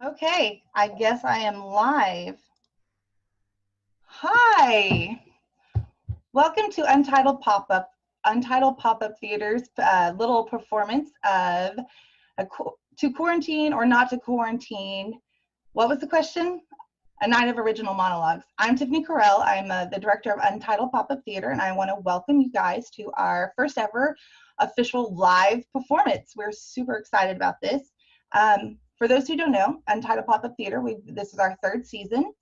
Okay, I guess I am live. Hi, welcome to Untitled Pop-Up Theater's little performance of To Quarantine or Not to Quarantine. What was the question? A Night of Original Monologues. I'm Tiphani Currell. I'm the director of Untitled Pop-Up Theater, and I want to welcome you guys to our first ever official live performance. We're super excited about this. For those who don't know, Untitled Pop-Up Theater, this is our third season.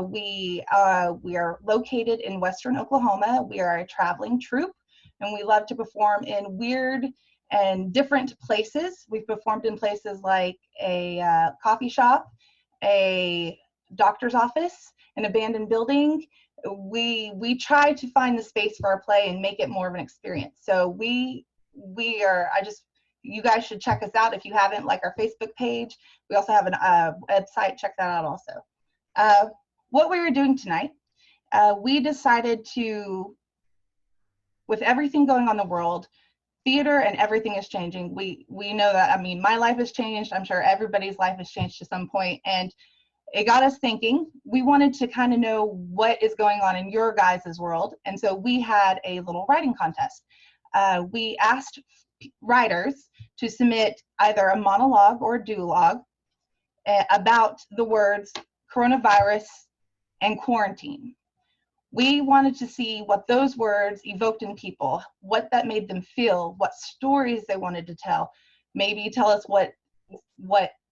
We are located in Western Oklahoma. We are a traveling troupe, and we love to perform in weird and different places. We've performed in places like a coffee shop, a doctor's office, an abandoned building. We try to find the space for our play and make it more of an experience. So you guys should check us out if you haven't, like our Facebook page. We also have a website. Check that out also. What we were doing tonight, we decided to, with everything going on in the world, theater and everything is changing. We know that. I mean, my life has changed. I'm sure everybody's life has changed to some point, and it got us thinking. We wanted to kind of know what is going on in your guys' world, and so we had a little writing contest. We asked writers to submit either a monologue or a duologue about the words coronavirus and quarantine. We wanted to see what those words evoked in people, what that made them feel, what stories they wanted to tell. Maybe tell us what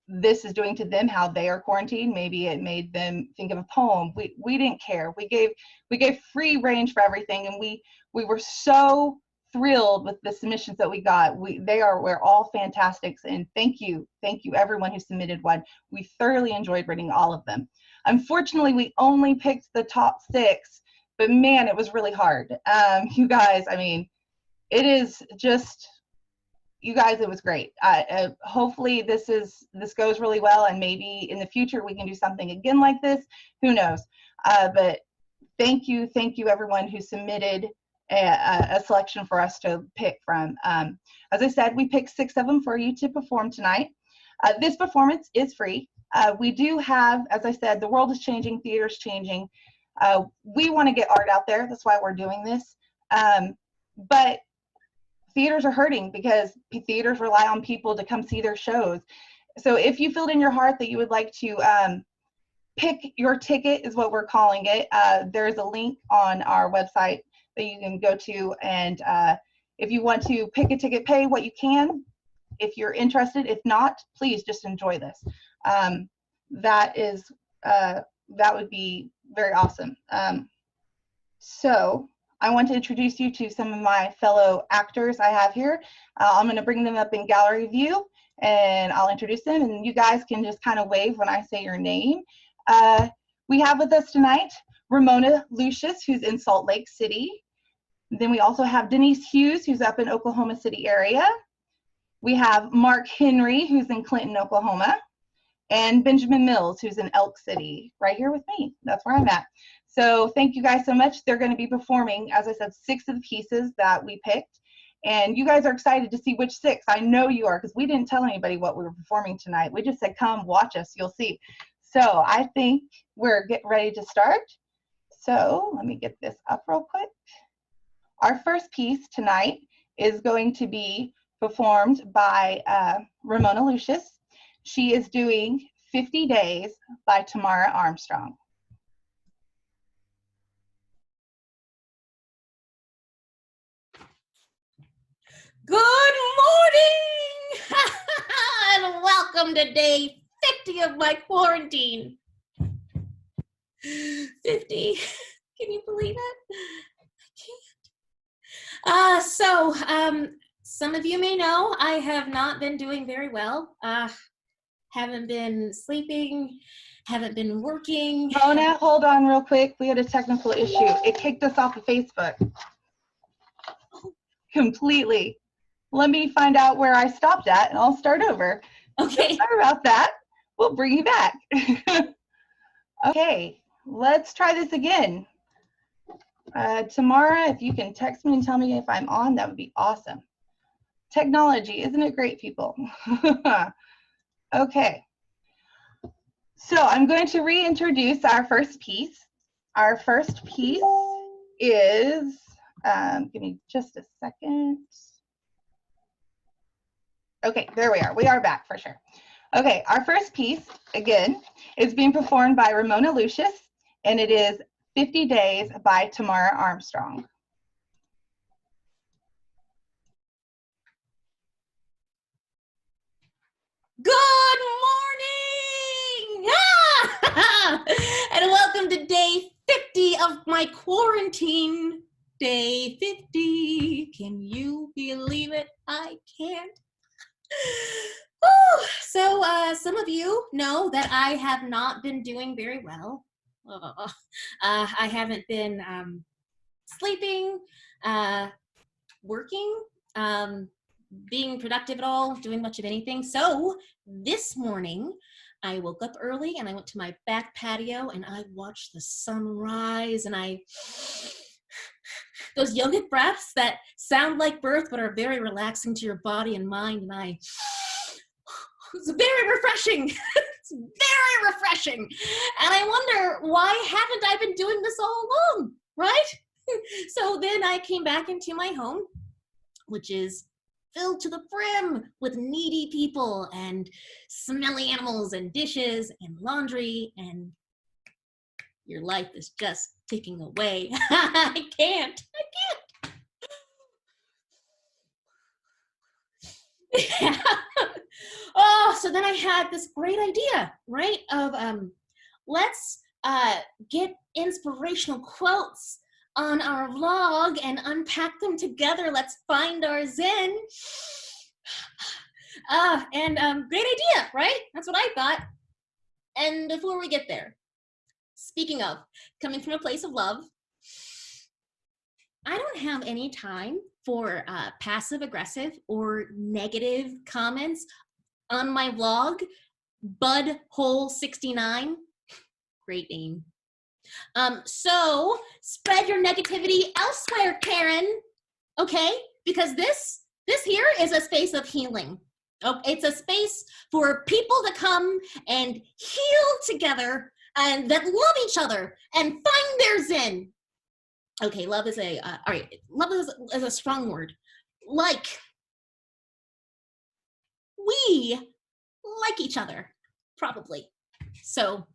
this is doing to them, how they are quarantined. Maybe it made them think of a poem. We didn't care. We gave free range for everything, and we were so thrilled with the submissions that we got. We're all fantastic, and thank you everyone who submitted one. We thoroughly enjoyed reading all of them. Unfortunately, we only picked the top 6, but man, it was really hard. You guys, I mean, it is just, you guys, it was great. Hopefully this goes really well, and maybe in the future we can do something again like this. Who knows? But thank you everyone who submitted a selection for us to pick from. As I said, we picked 6 of them for you to perform tonight. This performance is free. We do have, as I said, the world is changing, theater's changing. We want to get art out there. That's why we're doing this. But theaters are hurting because theaters rely on people to come see their shows. So if you feel in your heart that you would like to pick your ticket, is what we're calling it, there is a link on our website that you can go to, and if you want to pick a ticket, pay what you can if you're interested. If not, please just enjoy this. That would be very awesome. So I want to introduce you to some of my fellow actors I have here. I'm going to bring them up in gallery view, and I'll introduce them, and you guys can just kind of wave when I say your name. We have with us tonight Ramona Lucius, who's in Salt Lake City. Then we also have Denise Hughes, who's up in Oklahoma City area. We have Mark Henry, who's in Clinton, Oklahoma, and Benjamin Mills, who's in Elk City, right here with me. That's where I'm at. So thank you guys so much. They're going to be performing, as I said, 6 of the pieces that we picked. And you guys are excited to see which 6. I know you are, because we didn't tell anybody what we were performing tonight. We just said, come watch us, you'll see. So I think we're getting ready to start. So let me get this up real quick. Our first piece tonight is going to be performed by Ramona Lucius. She is doing 50 Days by Tomara Armstrong. Good morning and welcome to day 50 of my quarantine. 50, can you believe it? I can't. Some of you may know I have not been doing very well. Haven't been sleeping, haven't been working. Mona, hold on real quick. We had a technical issue. It kicked us off of Facebook. Completely. Let me find out where I stopped at, and I'll start over. Okay. Sorry about that. We'll bring you back. Okay, let's try this again. Tomara, if you can text me and tell me if I'm on, that would be awesome. Technology, isn't it great, people? Okay. So I'm going to reintroduce our first piece. Our first piece is, give me just a second. Okay, there we are. We are back for sure. Okay, our first piece, again, is being performed by Ramona Lucius, and it is 50 Days by Tomara Armstrong. Good morning! And welcome to day 50 of my quarantine. Day 50. Can you believe it? I can't. So some of you know that I have not been doing very well. I haven't been sleeping, working, being productive at all, doing much of anything. So this morning, I woke up early and I went to my back patio and I watched the sunrise, and those yogic breaths that sound like birth but are very relaxing to your body and mind, and it's very refreshing. It's very refreshing. And I wonder, why haven't I been doing this all along, right? So then I came back into my home, which is filled to the brim with needy people and smelly animals and dishes and laundry, and your life is just ticking away. I can't. Yeah. Oh, so then I had this great idea, right? Of let's get inspirational quotes on our vlog and unpack them together. Let's find our Zen. And great idea, right? That's what I thought. And before we get there, speaking of coming from a place of love, I don't have any time for passive aggressive or negative comments on my vlog. Budhole69, great name. So spread your negativity elsewhere, Karen. Okay, because this here is a space of healing. Oh, it's a space for people to come and heal together and that love each other and find their Zen. Okay, love is a all right. Love is a strong word. Like, we like each other, probably. So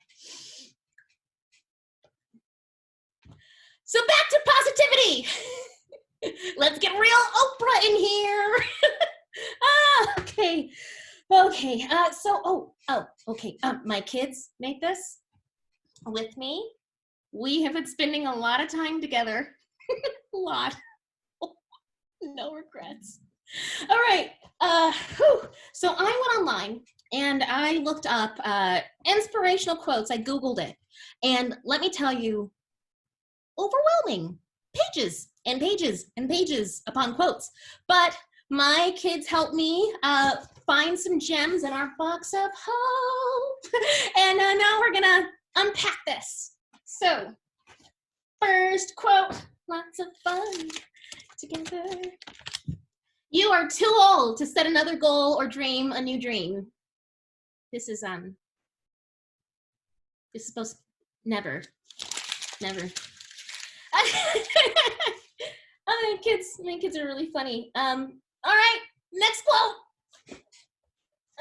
back to positivity. Let's get real Oprah in here. Okay. Okay. My kids made this with me. We have been spending a lot of time together. A lot. No regrets. All right. So I went online and I looked up inspirational quotes. I Googled it. And let me tell you, overwhelming. Pages and pages and pages upon quotes. But my kids helped me find some gems in our box of hope. And now we're gonna unpack this. So, first quote, lots of fun together. You are too old to set another goal or dream a new dream. This is supposed to, never. My kids are really funny. All right, next quote.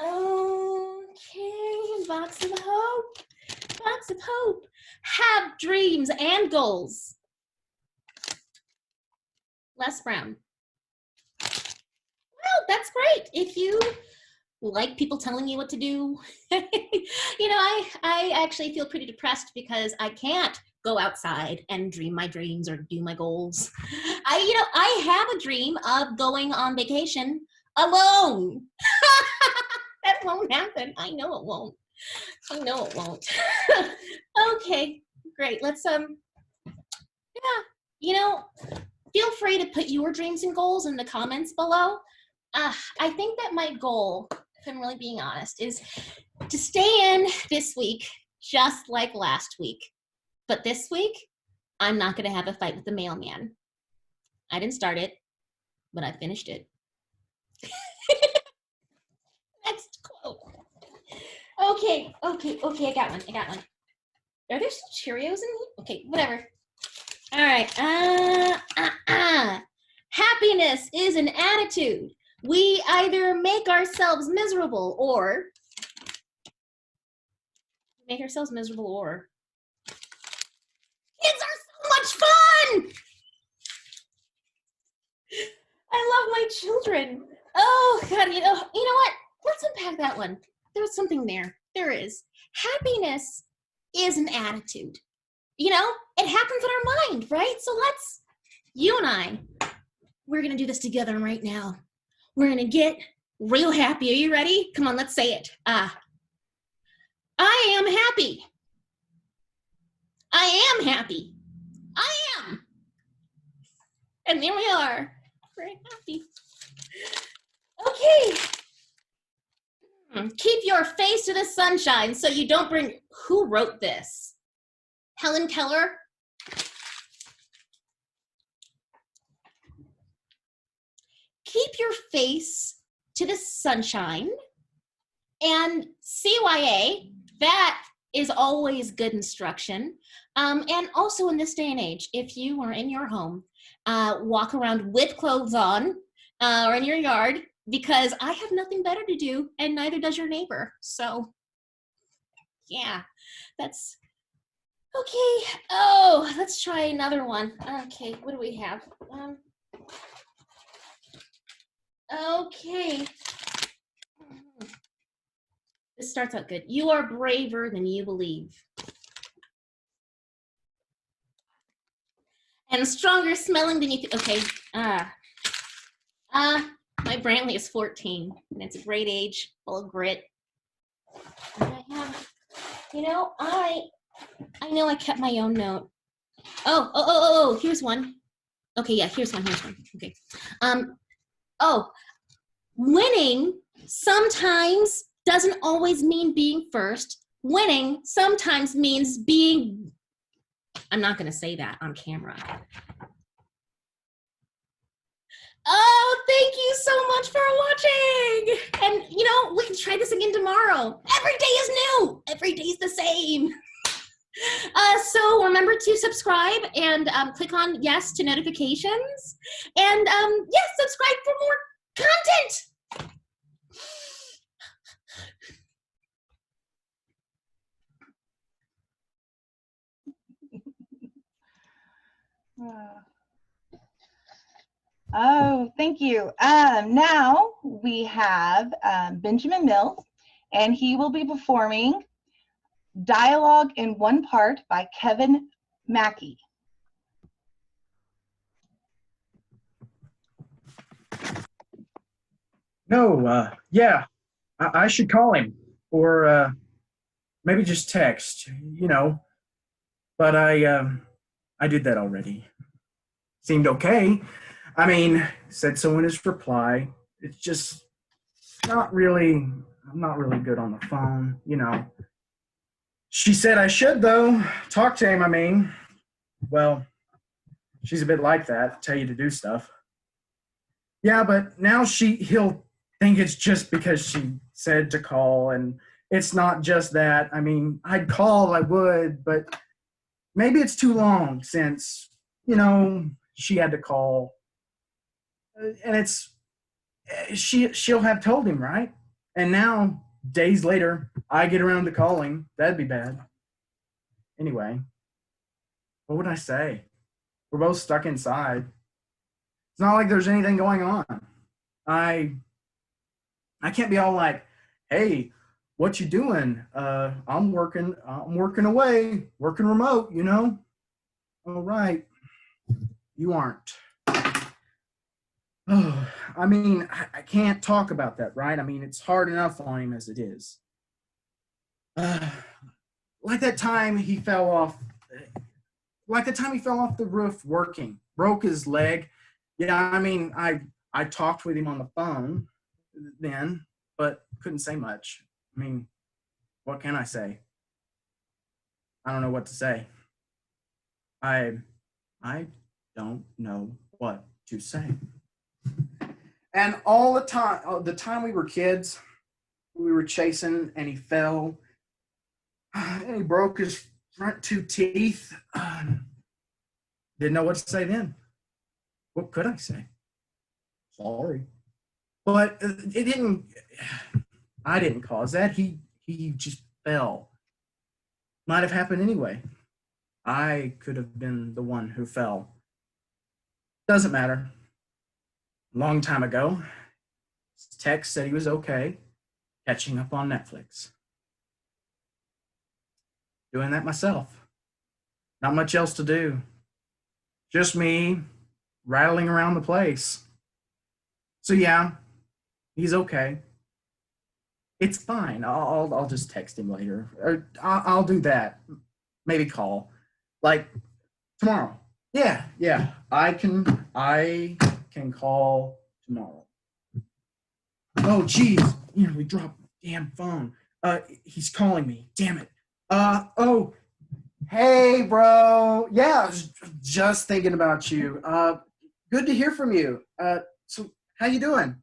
Okay, box of hope. Have dreams and goals. Les Brown. Well, that's great. If you like people telling you what to do. You know, I actually feel pretty depressed because I can't go outside and dream my dreams or do my goals. I have a dream of going on vacation alone. That won't happen. I know it won't. Okay, great. Let's feel free to put your dreams and goals in the comments below. I think that my goal, if I'm really being honest, is to stay in this week just like last week. But this week, I'm not going to have a fight with the mailman. I didn't start it, but I finished it. Next quote. Okay, Okay, I got one. Are there some Cheerios in here? Okay, whatever. All right. Happiness is an attitude. We either make ourselves miserable or kids are so much fun. I love my children. Oh God, you know what? Let's unpack that one. There's something there. There is. Happiness is an attitude. You know, it happens in our mind, right? So you and I, we're gonna do this together right now. We're gonna get real happy. Are you ready? Come on, let's say it. I am happy. I am happy. I am. And there we are. We're happy. Okay. Keep your face to the sunshine so you don't bring... Who wrote this? Helen Keller? Keep your face to the sunshine. And CYA, that is always good instruction. And also in this day and age, if you are in your home, walk around with clothes on or in your yard, because I have nothing better to do and neither does your neighbor. So yeah, that's okay. Oh, let's try another one. Okay, what do we have? Okay. This starts out good. You are braver than you believe. And stronger smelling than you think. Okay. My Brantley is 14, and it's a great age, full of grit. And I have, I know I kept my own note. Oh, here's one. Okay, yeah, here's one. Okay. Winning sometimes doesn't always mean being first. Winning sometimes means being... I'm not going to say that on camera. Oh, thank you so much for watching. And, we can try this again tomorrow. Every day is new. Every day is the same. So remember to subscribe and click on yes to notifications. And, yes, subscribe for more content. Oh, thank you. Now we have Benjamin Mills, and he will be performing Dialogue in One Part by Kevin Mackey. No, yeah, I should call him, or maybe just text, but I did that already. Seemed okay. I mean, said so in his reply. It's just I'm not really good on the phone, She said I should, though, talk to him, I mean. Well, she's a bit like that, tell you to do stuff. Yeah, but now he'll think it's just because she said to call, and it's not just that. I mean, I'd call, I would, but maybe it's too long since, she had to call. And she'll have told him, right? And now, days later, I get around to calling. That'd be bad. Anyway, what would I say? We're both stuck inside. It's not like there's anything going on. I can't be all like, hey, what you doing? I'm working away, working remote, All right. You aren't. Oh, I mean, I can't talk about that, right? I mean, it's hard enough on him as it is. Like that time he fell off the roof working, broke his leg. Yeah, I mean, I talked with him on the phone then, but couldn't say much. I mean, what can I say? I don't know what to say. I don't know what to say. And all the time we were kids, we were chasing and he fell He broke his front two teeth. Didn't know what to say then. What could I say? Sorry. But it didn't, I didn't cause that. He just fell. Might have happened anyway. I could have been the one who fell. Doesn't matter. Long time ago, his text said he was okay, catching up on Netflix. Doing that myself. Not much else to do. Just me rattling around the place. So yeah, he's okay. It's fine. I'll just text him later. Or I'll do that. Maybe call. Like tomorrow. Yeah. I can call tomorrow. Oh geez, we dropped the damn phone. He's calling me. Damn it. Oh, hey, bro. Yeah, I was just thinking about you. Good to hear from you. So how you doing?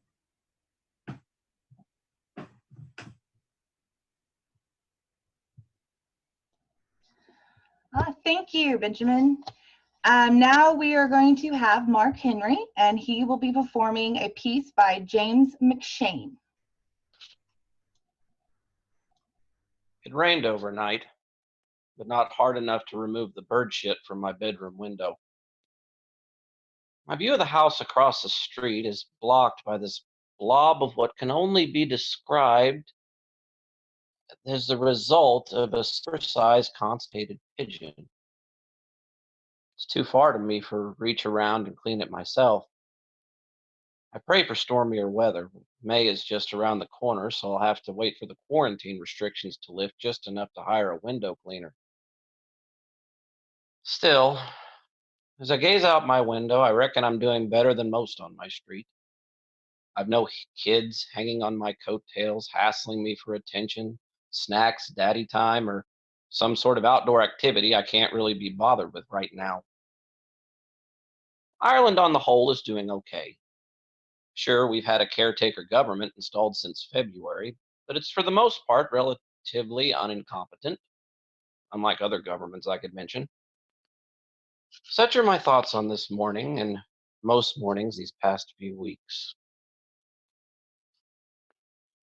Thank you, Benjamin. Now we are going to have Mark Henry, and he will be performing a piece by James McShane. It rained overnight, but not hard enough to remove the bird shit from my bedroom window. My view of the house across the street is blocked by this blob of what can only be described as the result of a supersized constipated pigeon. It's too far to me for reach around and clean it myself. I pray for stormier weather. May is just around the corner, so I'll have to wait for the quarantine restrictions to lift just enough to hire a window cleaner. Still, as I gaze out my window, I reckon I'm doing better than most on my street. I've no kids hanging on my coattails, hassling me for attention, snacks, daddy time, or some sort of outdoor activity I can't really be bothered with right now. Ireland, on the whole, is doing okay. Sure, we've had a caretaker government installed since February, but it's for the most part relatively unincompetent, unlike other governments I could mention. Such are my thoughts on this morning and most mornings these past few weeks.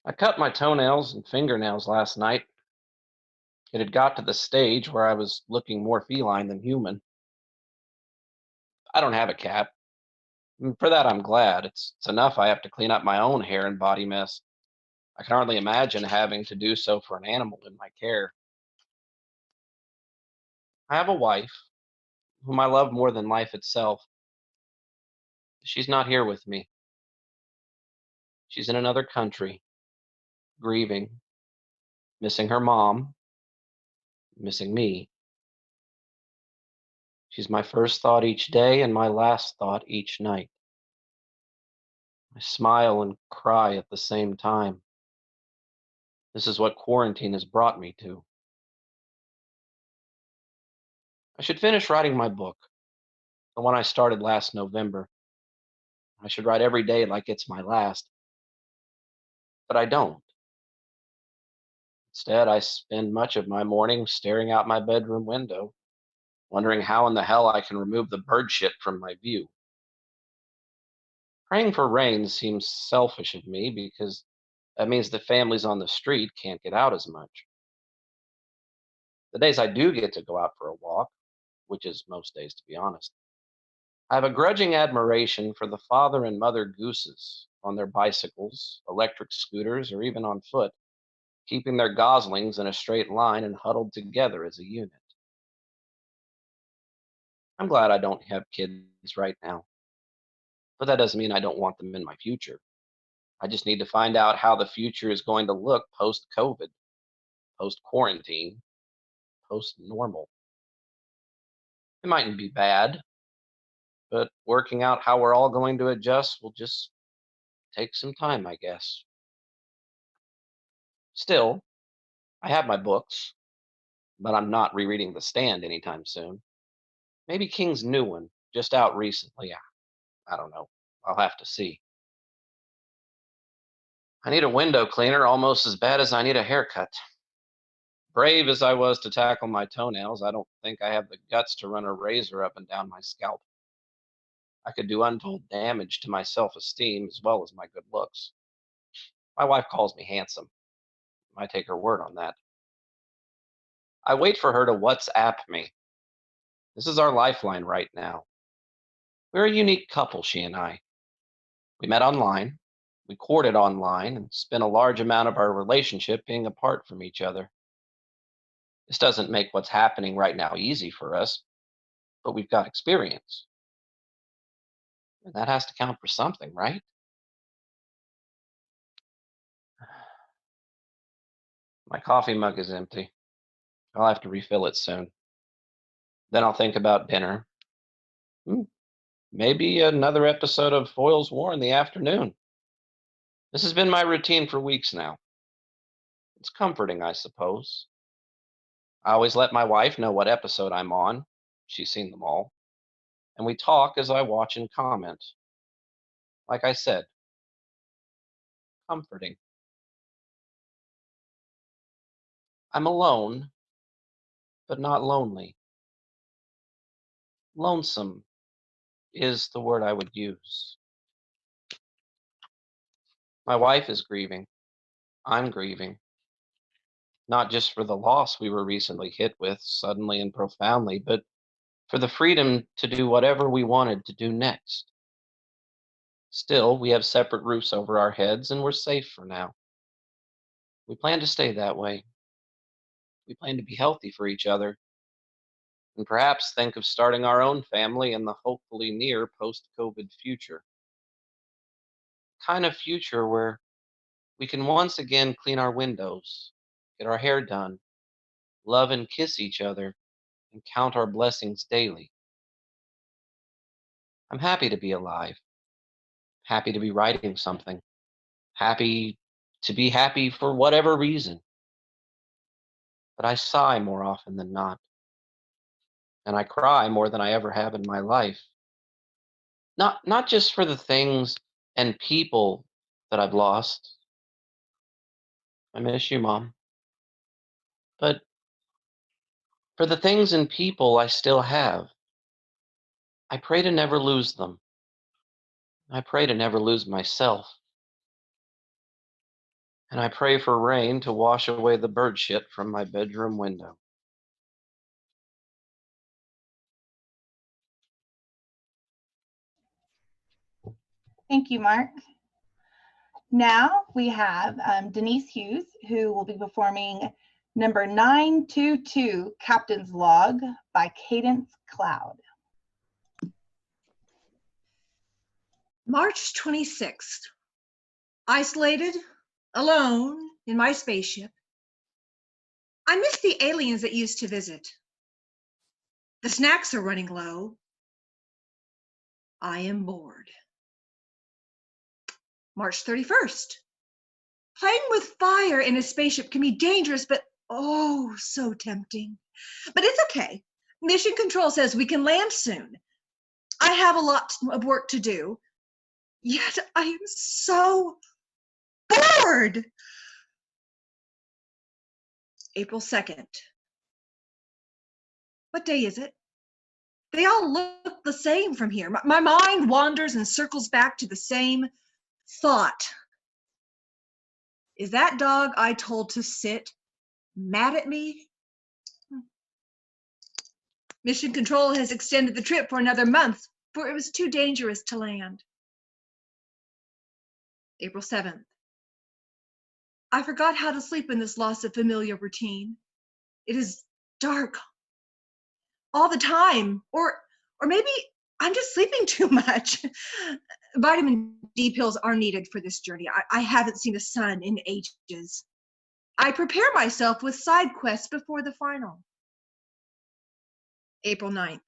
I cut my toenails and fingernails last night. It had got to the stage where I was looking more feline than human. I don't have a cat, and for that I'm glad. It's enough I have to clean up my own hair and body mess. I can hardly imagine having to do so for an animal in my care. I have a wife, whom I love more than life itself. She's not here with me. She's in another country, grieving, missing her mom, missing me. She's my first thought each day and my last thought each night. I smile and cry at the same time. This is what quarantine has brought me to. I should finish writing my book, the one I started last November. I should write every day like it's my last. But I don't. Instead, I spend much of my morning staring out my bedroom window, wondering how in the hell I can remove the bird shit from my view. Praying for rain seems selfish of me because that means the families on the street can't get out as much. The days I do get to go out for a walk, which is most days to be honest, I have a grudging admiration for the father and mother gooses on their bicycles, electric scooters, or even on foot, keeping their goslings in a straight line and huddled together as a unit. I'm glad I don't have kids right now, but that doesn't mean I don't want them in my future. I just need to find out how the future is going to look post COVID, post quarantine, post normal. It mightn't be bad, but working out how we're all going to adjust will just take some time, I guess. Still, I have my books, but I'm not rereading The Stand anytime soon. Maybe King's new one, just out recently. I don't know. I'll have to see. I need a window cleaner almost as bad as I need a haircut. Brave as I was to tackle my toenails, I don't think I have the guts to run a razor up and down my scalp. I could do untold damage to my self-esteem as well as my good looks. My wife calls me handsome. I take her word on that. I wait for her to WhatsApp me. This is our lifeline right now. We're a unique couple, she and I. We met online, we courted online, and spent a large amount of our relationship being apart from each other. This doesn't make what's happening right now easy for us, but we've got experience. And that has to count for something, right? My coffee mug is empty. I'll have to refill it soon. Then I'll think about dinner. Maybe another episode of Foyle's War in the afternoon. This has been my routine for weeks now. It's comforting, I suppose. I always let my wife know what episode I'm on. She's seen them all. And we talk as I watch and comment. Like I said, comforting. I'm alone, but not lonely. Lonesome is the word I would use. My wife is grieving. I'm grieving. Not just for the loss we were recently hit with, suddenly and profoundly, but for the freedom to do whatever we wanted to do next. Still, we have separate roofs over our heads and we're safe for now. We plan to stay that way. We plan to be healthy for each other and perhaps think of starting our own family in the hopefully near post-COVID future. Kind of future where we can once again clean our windows, get our hair done, love and kiss each other, and count our blessings daily. I'm happy to be alive, happy to be writing something, happy to be happy for whatever reason. But I sigh more often than not, and I cry more than I ever have in my life. Not just for the things and people that I've lost. I miss you, Mom. But for the things and people I still have, I pray to never lose them. I pray to never lose myself. And I pray for rain to wash away the bird shit from my bedroom window. Thank you, Mark. Now we have Denise Hughes, who will be performing number 922, Captain's Log by Cadence Cloud. March 26th. Isolated, alone in my spaceship. I miss the aliens that used to visit. The snacks are running low. I am bored. March 31st. Playing with fire in a spaceship can be dangerous, but oh, so tempting. But it's okay. Mission Control says we can land soon. I have a lot of work to do, yet I am so bored. April 2nd. What day is it? They all look the same from here. My mind wanders and circles back to the same thought. Is that dog I told to sit mad at me? Mission Control has extended the trip for another month, for it was too dangerous to land. April 7th. I forgot how to sleep in this loss of familiar routine. It is dark all the time, or maybe I'm just sleeping too much. Vitamin D pills are needed for this journey. I haven't seen the sun in ages. I prepare myself with side quests before the final. April 9th.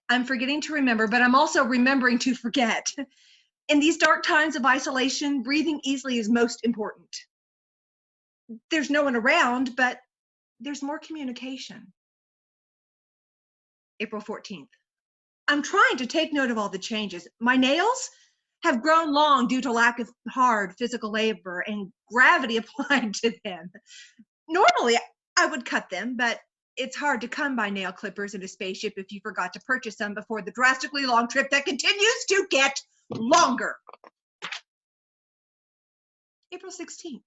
I'm forgetting to remember, but I'm also remembering to forget. In these dark times of isolation, breathing easily is most important. There's no one around, but there's more communication. April 14th. I'm trying to take note of all the changes. My nails have grown long due to lack of hard physical labor and gravity applied to them. Normally, I would cut them, but it's hard to come by nail clippers in a spaceship if you forgot to purchase them before the drastically long trip that continues to get longer. April 16th.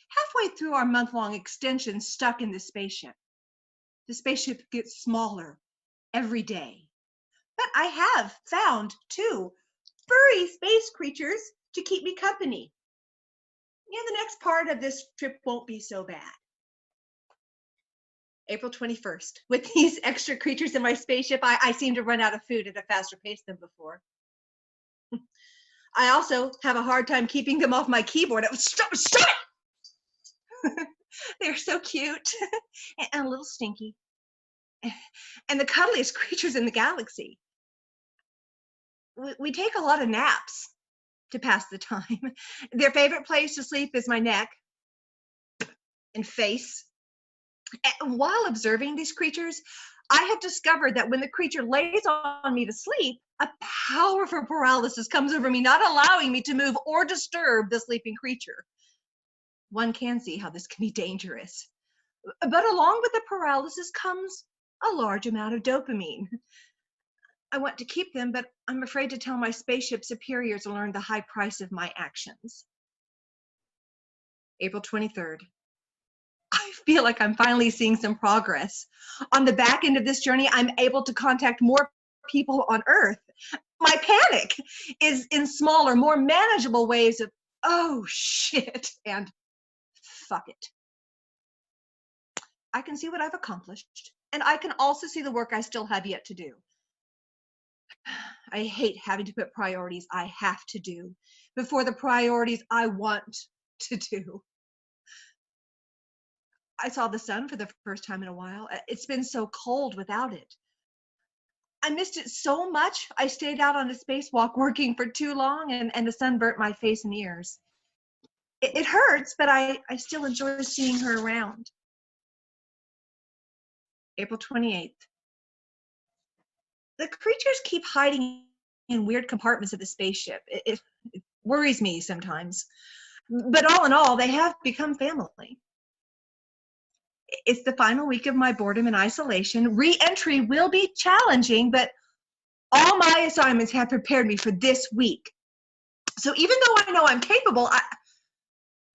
Halfway through our month-long extension stuck in the spaceship gets smaller every day. But I have found 2 furry space creatures to keep me company. Yeah, the next part of this trip won't be so bad. April 21st. With these extra creatures in my spaceship, I seem to run out of food at a faster pace than before. I also have a hard time keeping them off my keyboard. Stop it! They're so cute and a little stinky. And the cuddliest creatures in the galaxy. We take a lot of naps to pass the time. Their favorite place to sleep is my neck and face. And while observing these creatures, I have discovered that when the creature lays on me to sleep, a powerful paralysis comes over me, not allowing me to move or disturb the sleeping creature. One can see how this can be dangerous. But along with the paralysis comes a large amount of dopamine. I want to keep them, but I'm afraid to tell my spaceship superiors to learn the high price of my actions. April 23rd. I feel like I'm finally seeing some progress. On the back end of this journey, I'm able to contact more people on Earth. My panic is in smaller, more manageable ways of, oh shit, and fuck it. I can see what I've accomplished, and I can also see the work I still have yet to do. I hate having to put priorities I have to do before the priorities I want to do. I saw the sun for the first time in a while. It's been so cold without it. I missed it so much. I stayed out on a spacewalk working for too long, and the sun burnt my face and ears. It hurts, but I still enjoy seeing her around. April 28th. The creatures keep hiding in weird compartments of the spaceship. It worries me sometimes. But all in all, they have become family. It's the final week of my boredom and isolation. Re-entry will be challenging, but all my assignments have prepared me for this week. So even though I know I'm capable,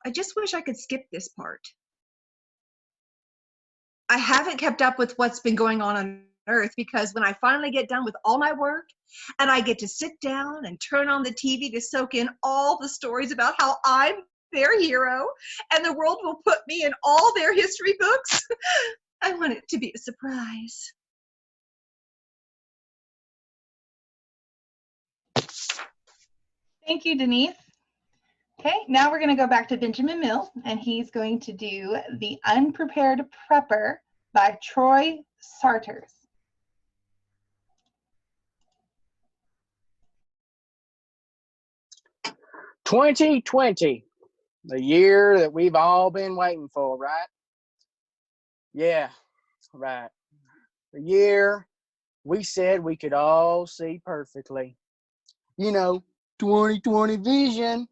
I just wish I could skip this part. I haven't kept up with what's been going on Earth because when I finally get done with all my work and I get to sit down and turn on the TV to soak in all the stories about how I'm their hero and the world will put me in all their history books, I want it to be a surprise. Thank you, Denise. Okay, now we're going to go back to Benjamin Mill, and he's going to do The Unprepared Prepper by Troy Sartors. "2020, the year that we've all been waiting for, right? Yeah, right. The year we said we could all see perfectly. You know, 2020 vision.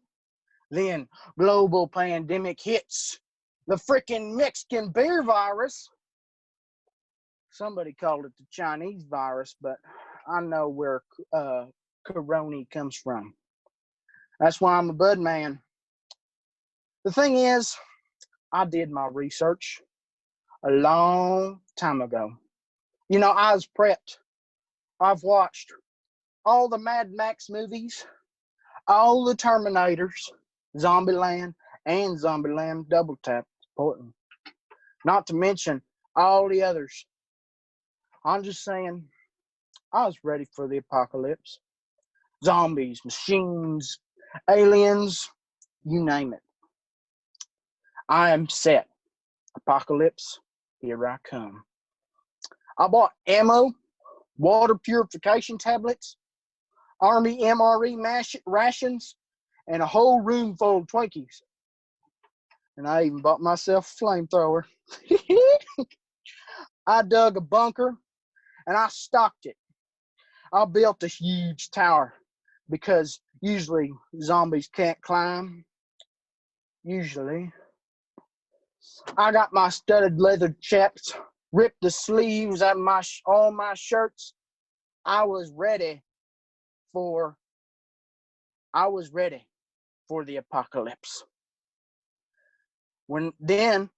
Then global pandemic hits. The frickin' Mexican beer virus. Somebody called it the Chinese virus, but I know where Corona comes from. That's why I'm a bud man. The thing is, I did my research a long time ago. You know, I was prepped. I've watched all the Mad Max movies, all the Terminators, Zombieland, and Zombieland Double Tap. Important. Not to mention all the others. I'm just saying, I was ready for the apocalypse. Zombies, machines, aliens, you name it. I am set. Apocalypse, here I come. I bought ammo, water purification tablets, Army MRE rations, and a whole room full of Twinkies. And I even bought myself a flamethrower. I dug a bunker and I stocked it. I built a huge tower because usually zombies can't climb. Usually. I got my studded leather chaps, ripped the sleeves out of all my shirts. I was ready for the apocalypse. Then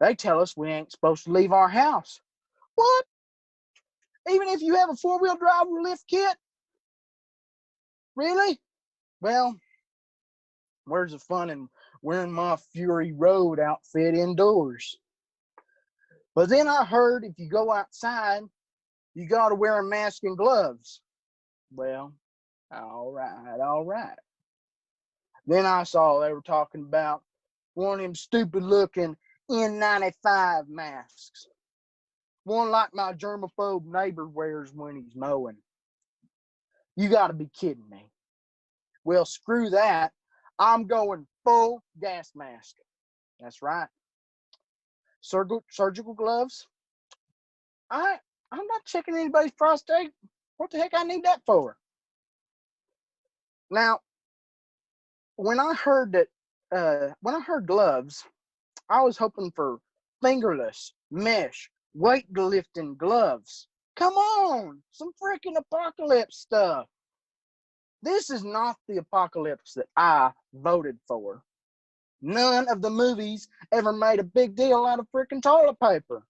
they tell us we ain't supposed to leave our house. What? Even if you have a 4-wheel drive lift kit? Really? Well, where's the fun in wearing my Fury Road outfit indoors? But then I heard if you go outside, you got to wear a mask and gloves. Well, all right. Then I saw they were talking about one of them stupid-looking N95 masks. One like my germaphobe neighbor wears when he's mowing. You got to be kidding me. Well, screw that. I'm going full gas mask. That's right. Surgical gloves. I'm not checking anybody's prostate. What the heck I need that for? Now, when I heard gloves, I was hoping for fingerless mesh weightlifting gloves. Come on, some freaking apocalypse stuff. This is not the apocalypse that I voted for. None of the movies ever made a big deal out of freaking toilet paper.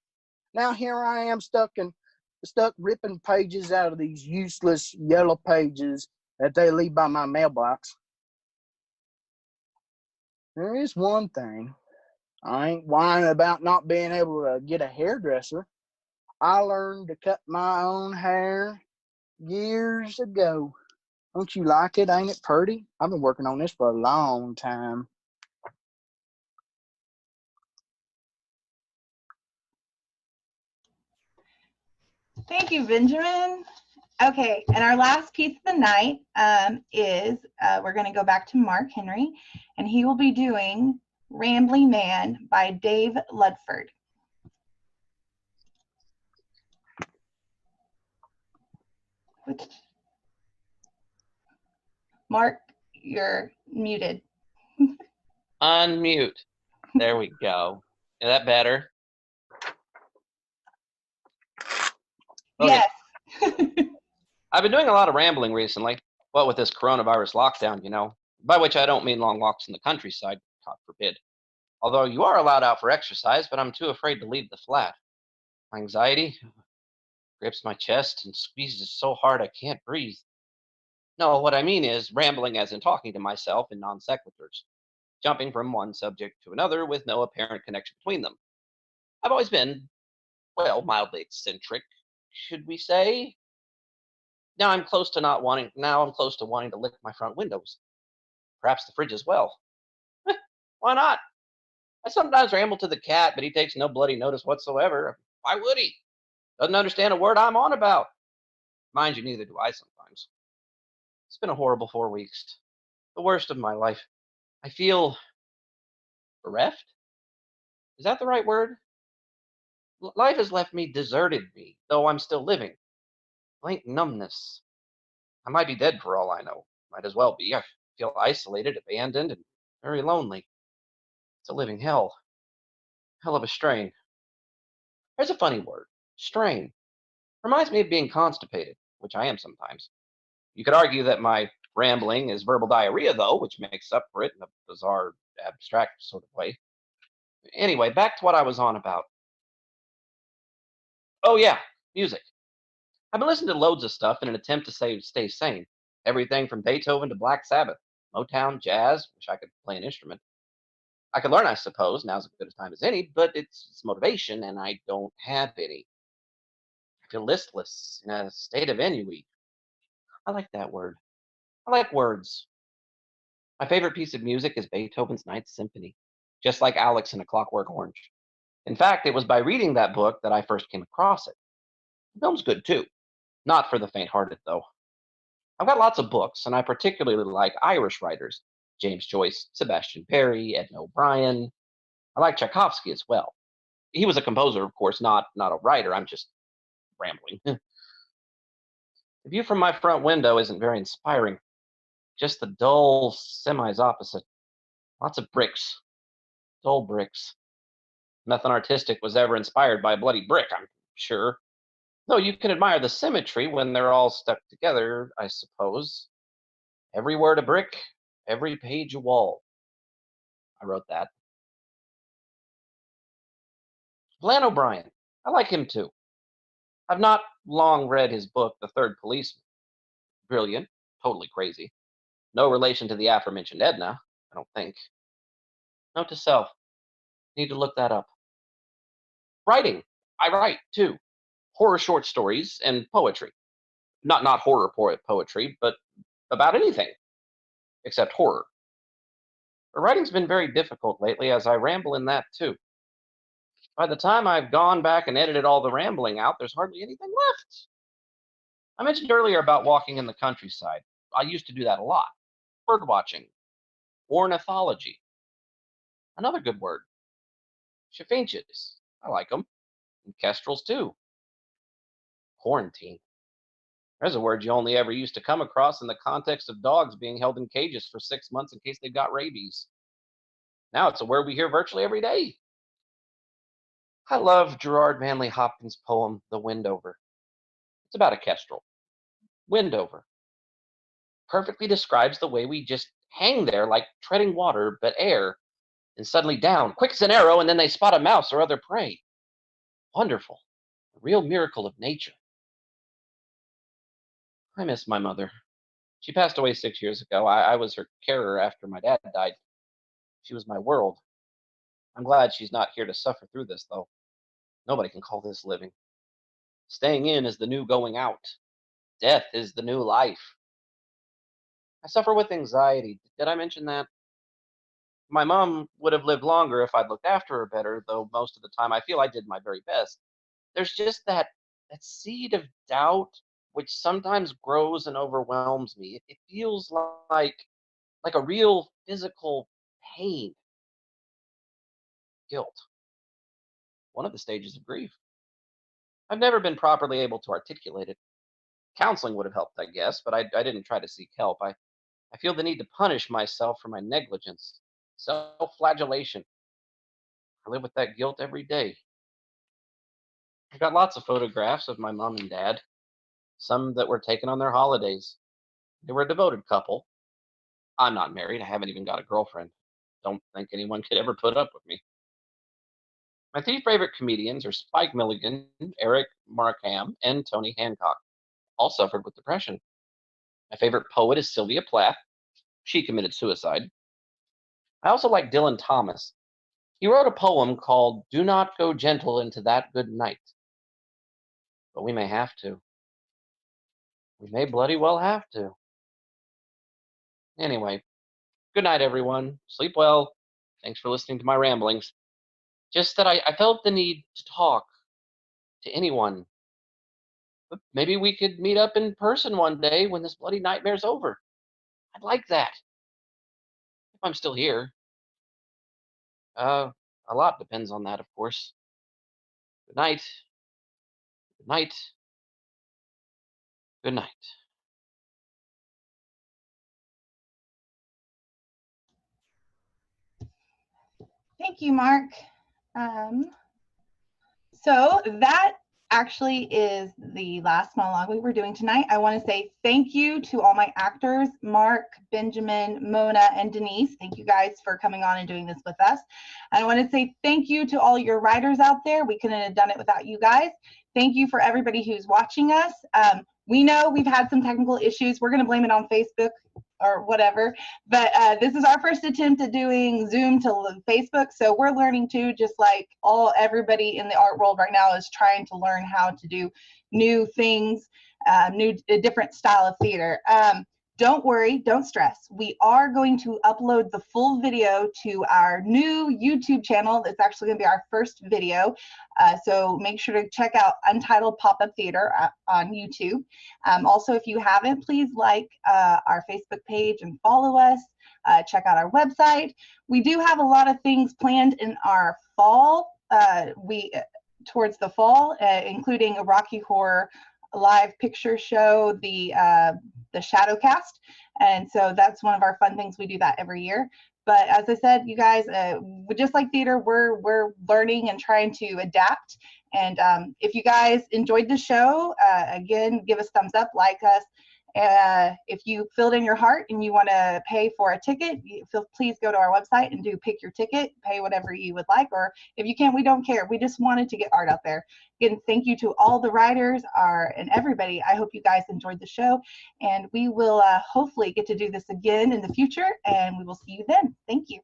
Now here I am stuck ripping pages out of these useless yellow pages that they leave by my mailbox. There is one thing. I ain't whining about not being able to get a hairdresser. I learned to cut my own hair years ago. Don't you like it? Ain't it pretty? I've been working on this for a long time. Thank you, Benjamin. Okay, and our last piece of the night is we're going to go back to Mark Henry, and he will be doing Rambling Man by Dave Ludford. Mark, you're muted. Unmute. There we go. Is that better? Okay. Yes. I've been doing a lot of rambling recently. What with this coronavirus lockdown, you know. By which I don't mean long walks in the countryside, God forbid. Although you are allowed out for exercise, but I'm too afraid to leave the flat. My anxiety grips my chest and squeezes so hard I can't breathe. No, what I mean is rambling as in talking to myself in non sequiturs, jumping from one subject to another with no apparent connection between them. I've always been, well, mildly eccentric, should we say? Now I'm close to wanting to lick my front windows. Perhaps the fridge as well. Why not? I sometimes ramble to the cat, but he takes no bloody notice whatsoever. Why would he? Doesn't understand a word I'm on about. Mind you, neither do I sometimes. It's been a horrible 4 weeks. The worst of my life. I feel bereft? Is that the right word? Life has left me, deserted me, though I'm still living. Blank numbness. I might be dead for all I know. Might as well be. I feel isolated, abandoned, and very lonely. It's a living hell. Hell of a strain. There's a funny word. Strain. Reminds me of being constipated, which I am sometimes. You could argue that my rambling is verbal diarrhea, though, which makes up for it in a bizarre, abstract sort of way. Anyway, back to what I was on about. Oh, yeah, music. I've been listening to loads of stuff in an attempt to stay sane. Everything from Beethoven to Black Sabbath, Motown, jazz, wish I could play an instrument. I could learn, I suppose, now's as good a time as any, but it's motivation, and I don't have any. I feel listless, in a state of ennui. I like that word. I like words. My favorite piece of music is Beethoven's Ninth Symphony, just like Alex in A Clockwork Orange. In fact, it was by reading that book that I first came across it. The film's good too. Not for the faint-hearted, though. I've got lots of books, and I particularly like Irish writers. James Joyce, Sebastian Perry, Edna O'Brien. I like Tchaikovsky as well. He was a composer, of course, not a writer. I'm just rambling. The view from my front window isn't very inspiring. Just the dull semis opposite. Lots of bricks. Dull bricks. Nothing artistic was ever inspired by a bloody brick, I'm sure. Though you can admire the symmetry when they're all stuck together, I suppose. Every word a brick, every page a wall. I wrote that. Glenn O'Brien. I like him too. I've not long read his book, The Third Policeman. Brilliant, totally crazy. No relation to the aforementioned Edna, I don't think. Note to self, need to look that up. Writing. I write too. Horror short stories and poetry. Not horror poetry, but about anything except horror. But writing's been very difficult lately, as I ramble in that too. By the time I've gone back and edited all the rambling out, there's hardly anything left. I mentioned earlier about walking in the countryside. I used to do that a lot. Bird watching. Ornithology. Another good word. Chaffinches. I like them. And kestrels too. Quarantine. There's a word you only ever used to come across in the context of dogs being held in cages for 6 months in case they've got rabies. Now it's a word we hear virtually every day. I love Gerard Manley Hopkins' poem, The Windover. It's about a kestrel. Windover. Perfectly describes the way we just hang there like treading water but air, and suddenly down, quick as an arrow, and then they spot a mouse or other prey. Wonderful. A real miracle of nature. I miss my mother. She passed away 6 years ago. I was her carer after my dad died. She was my world. I'm glad she's not here to suffer through this, though. Nobody can call this living. Staying in is the new going out. Death is the new life. I suffer with anxiety. Did I mention that? My mom would have lived longer if I'd looked after her better, though most of the time I feel I did my very best. There's just that seed of doubt which sometimes grows and overwhelms me. It feels like a real physical pain. Guilt. One of the stages of grief. I've never been properly able to articulate it. Counseling would have helped, I guess, but I didn't try to seek help. I feel the need to punish myself for my negligence. Self-flagellation. I live with that guilt every day. I've got lots of photographs of my mom and dad, some that were taken on their holidays. They were a devoted couple. I'm not married. I haven't even got a girlfriend. Don't think anyone could ever put up with me. My three favorite comedians are Spike Milligan, Eric Markham, and Tony Hancock. All suffered with depression. My favorite poet is Sylvia Plath. She committed suicide. I also like Dylan Thomas. He wrote a poem called Do Not Go Gentle into That Good Night. But we may have to. We may bloody well have to. Anyway, good night, everyone. Sleep well. Thanks for listening to my ramblings. Just that I felt the need to talk to anyone. But maybe we could meet up in person one day when this bloody nightmare's over. I'd like that. If I'm still here. A lot depends on that, of course. Good night. Good night. Good night. Thank you, Mark. So that actually is the last monologue we were doing tonight. I want to say thank you to all my actors, Mark, Benjamin, Mona, and Denise. Thank you guys for coming on and doing this with us. And I want to say thank you to all your writers out there. We couldn't have done it without you guys. Thank you for everybody who's watching us. We know we've had some technical issues. We're going to blame it on Facebook or whatever, but this is our first attempt at doing Zoom to Facebook, so we're learning too, just like everybody in the art world right now is trying to learn how to do new things, a different style of theater. Don't worry, don't stress. We are going to upload the full video to our new YouTube channel. It's actually going to be our first video. So make sure to check out Untitled Pop-Up Theater on YouTube. Also, if you haven't, please like our Facebook page and follow us. Check out our website. We do have a lot of things planned in our fall, towards the fall, including a Rocky Horror live picture show, the Shadowcast, and so that's one of our fun things. We do that every year. But as I said, you guys, just like theater, we're learning and trying to adapt. And if you guys enjoyed the show, again, give us thumbs up, like us. If you filled in your heart and you want to pay for a ticket, please go to our website and do pick your ticket, pay whatever you would like, or if you can't, we don't care. We just wanted to get art out there. Again, thank you to all the writers and everybody. I hope you guys enjoyed the show, and we will hopefully get to do this again in the future, and we will see you then. Thank you.